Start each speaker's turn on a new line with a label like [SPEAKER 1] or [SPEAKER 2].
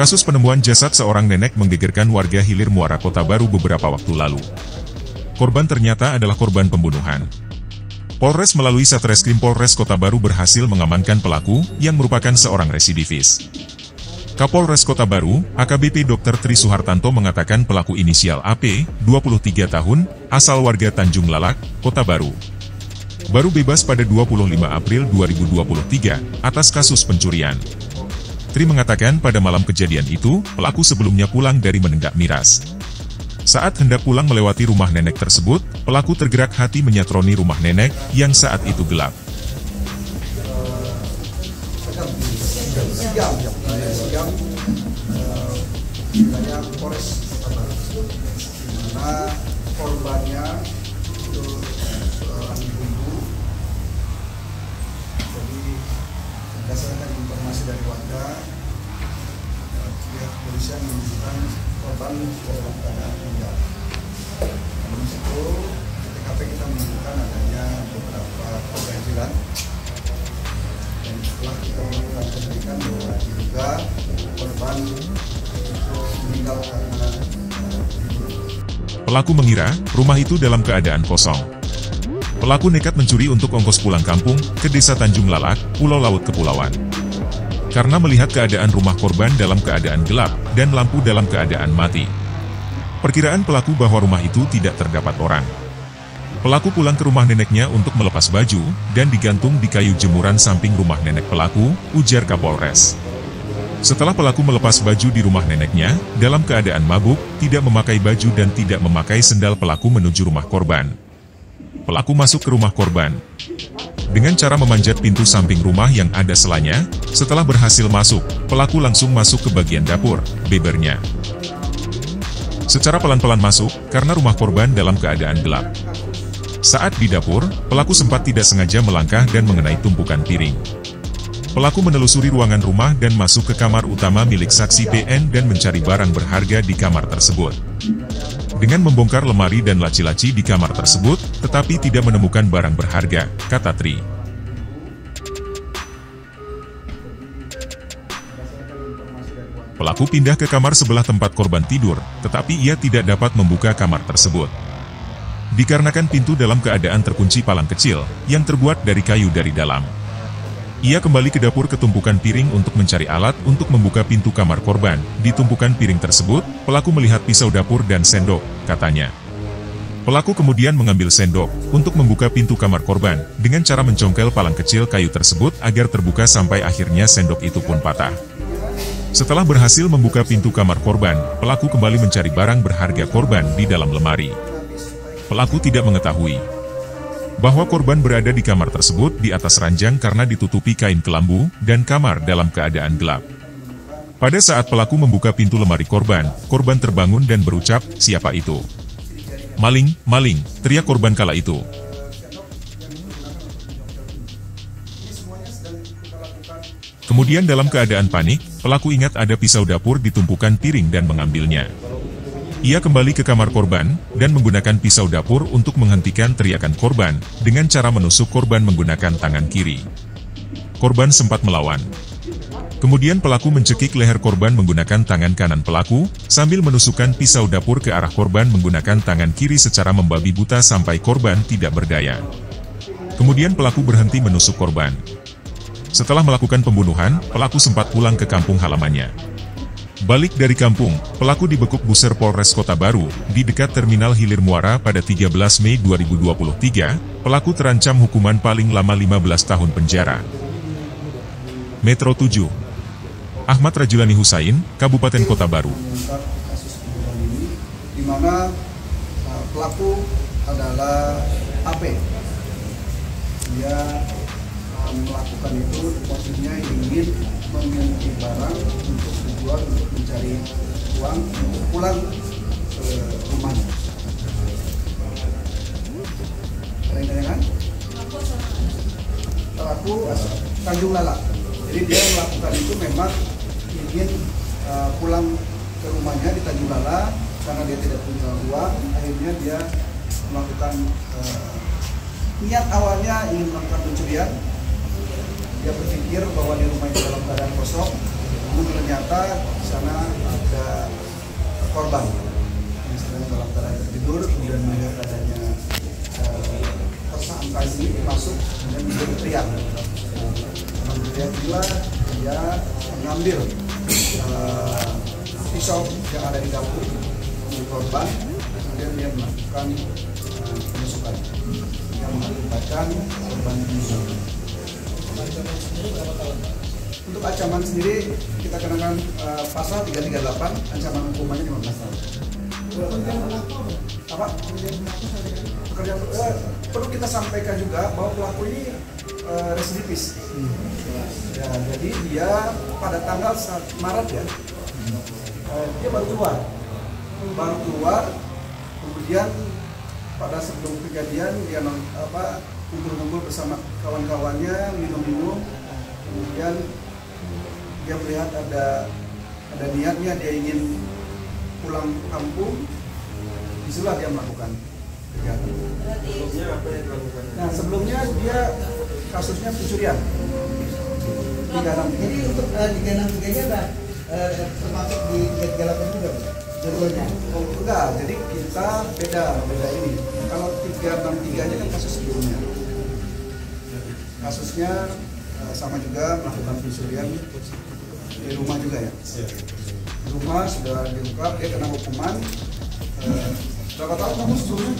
[SPEAKER 1] Kasus penemuan jasad seorang nenek menggegerkan warga Hilir Muara Kota Baru beberapa waktu lalu. Korban ternyata adalah korban pembunuhan. Polres melalui Satreskrim Polres Kota Baru berhasil mengamankan pelaku yang merupakan seorang residivis. Kapolres Kota Baru, AKBP Dr. Tri Suhartanto mengatakan pelaku inisial AP, 23 tahun, asal warga Tanjung Lalak, Kota Baru. Baru bebas pada 25 April 2023 atas kasus pencurian. Tri mengatakan pada malam kejadian itu, pelaku sebelumnya pulang dari menenggak miras. Saat hendak pulang melewati rumah nenek tersebut, pelaku tergerak hati menyatroni rumah nenek yang saat itu gelap.
[SPEAKER 2] Wilayah Polres Kota Baru, di mana korbannya itu seorang ibu. Jadi berdasarkan informasi dari warga, pihak kepolisian menunjukkan korban dalam keadaan meninggal. Namun itu di TKP kita menemukan adanya beberapa keganjilan. Dan setelah kita melakukan penyelidikan bahwa diduga korban meninggal karena
[SPEAKER 1] pelaku mengira rumah itu dalam keadaan kosong. Pelaku nekat mencuri untuk ongkos pulang kampung ke Desa Tanjung Lalak, Pulau Laut Kepulauan. Karena melihat keadaan rumah korban dalam keadaan gelap dan lampu dalam keadaan mati. Perkiraan pelaku bahwa rumah itu tidak terdapat orang. Pelaku pulang ke rumah neneknya untuk melepas baju dan digantung di kayu jemuran samping rumah nenek pelaku, ujar Kapolres. Setelah pelaku melepas baju di rumah neneknya, dalam keadaan mabuk, tidak memakai baju dan tidak memakai sendal, pelaku menuju rumah korban. Pelaku masuk ke rumah korban dengan cara memanjat pintu samping rumah yang ada selanya. Setelah berhasil masuk, pelaku langsung masuk ke bagian dapur, bebernya. Secara pelan-pelan masuk, karena rumah korban dalam keadaan gelap. Saat di dapur, pelaku sempat tidak sengaja melangkah dan mengenai tumpukan piring. Pelaku menelusuri ruangan rumah dan masuk ke kamar utama milik saksi PN dan mencari barang berharga di kamar tersebut. Dengan membongkar lemari dan laci-laci di kamar tersebut, tetapi tidak menemukan barang berharga, kata Tri. Pelaku pindah ke kamar sebelah tempat korban tidur, tetapi ia tidak dapat membuka kamar tersebut. Dikarenakan pintu dalam keadaan terkunci palang kecil, yang terbuat dari kayu dari dalam. Ia kembali ke dapur ke tumpukan piring untuk mencari alat untuk membuka pintu kamar korban. Di tumpukan piring tersebut, pelaku melihat pisau dapur dan sendok, katanya. Pelaku kemudian mengambil sendok untuk membuka pintu kamar korban, dengan cara mencongkel palang kecil kayu tersebut agar terbuka sampai akhirnya sendok itu pun patah. Setelah berhasil membuka pintu kamar korban, pelaku kembali mencari barang berharga korban di dalam lemari. Pelaku tidak mengetahui bahwa korban berada di kamar tersebut di atas ranjang karena ditutupi kain kelambu dan kamar dalam keadaan gelap. Pada saat pelaku membuka pintu lemari korban, korban terbangun dan berucap, "Siapa itu?" "Maling, maling," teriak korban kala itu. Kemudian dalam keadaan panik, pelaku ingat ada pisau dapur di tumpukan piring dan mengambilnya. Ia kembali ke kamar korban, dan menggunakan pisau dapur untuk menghentikan teriakan korban, dengan cara menusuk korban menggunakan tangan kiri. Korban sempat melawan. Kemudian pelaku mencekik leher korban menggunakan tangan kanan pelaku, sambil menusukkan pisau dapur ke arah korban menggunakan tangan kiri secara membabi buta sampai korban tidak berdaya. Kemudian pelaku berhenti menusuk korban. Setelah melakukan pembunuhan, pelaku sempat pulang ke kampung halamannya. Balik dari kampung, pelaku dibekuk Buser Polres Kota Baru, di dekat Terminal Hilir Muara pada 13 Mei 2023, pelaku terancam hukuman paling lama 15 tahun penjara. Metro 7. Ahmad Rajulani Husain, Kabupaten Kota Baru.
[SPEAKER 2] Kasus pembunuhan ini, di mana pelaku adalah AP. Dia melakukan itu maksudnya ingin memiliki barang untuk tujuan untuk mencari uang untuk pulang ke rumahnya. Jangan-jangan pelaku Tanjung Lalak. Jadi dia melakukan itu memang ingin pulang ke rumahnya di Tanjung Lalak karena dia tidak punya uang. Akhirnya dia melakukan niat awalnya ingin melakukan pencurian. Dia berpikir bahwa di rumah itu dalam keadaan kosong, namun ternyata di sana ada korban yang sedang dalam keadaan tertidur, kemudian melihat adanya tersangka ini masuk dan dia berteriak. Karena berteriak gila, dia mengambil pisau yang ada di dapur milik korban, kemudian dia melakukan penusukan yang mengakibatkan korban meninggal. Untuk ancaman sendiri kita kenakan pasal 338, ancaman hukumannya 15 tahun. Apa? Pekerjaan perlu kita sampaikan juga bahwa pelaku ini residivis. Ya, jadi dia pada tanggal Maret ya, dia baru keluar, kemudian pada sebelum kejadian dia kumpul-kumpul bersama kawan-kawannya, minum-minum, kemudian dia melihat ada niatnya dia ingin pulang kampung, disitulah dia melakukan kegiatan.
[SPEAKER 3] Sebelumnya apa yang dilakukan?
[SPEAKER 2] Nah, sebelumnya dia kasusnya pencurian di Ganang.
[SPEAKER 4] Jadi untuk di Ganang 3-nya termasuk di 38 juga jadwalnya?
[SPEAKER 2] Oh, enggak, jadi kita beda ini. Kalau 363-nya kan kasus sebelumnya. Kasusnya sama juga melakukan pencurian di rumah juga ya. Di rumah sudah diungkap, dia kena hukuman. Berapa tahun kamu sebelumnya?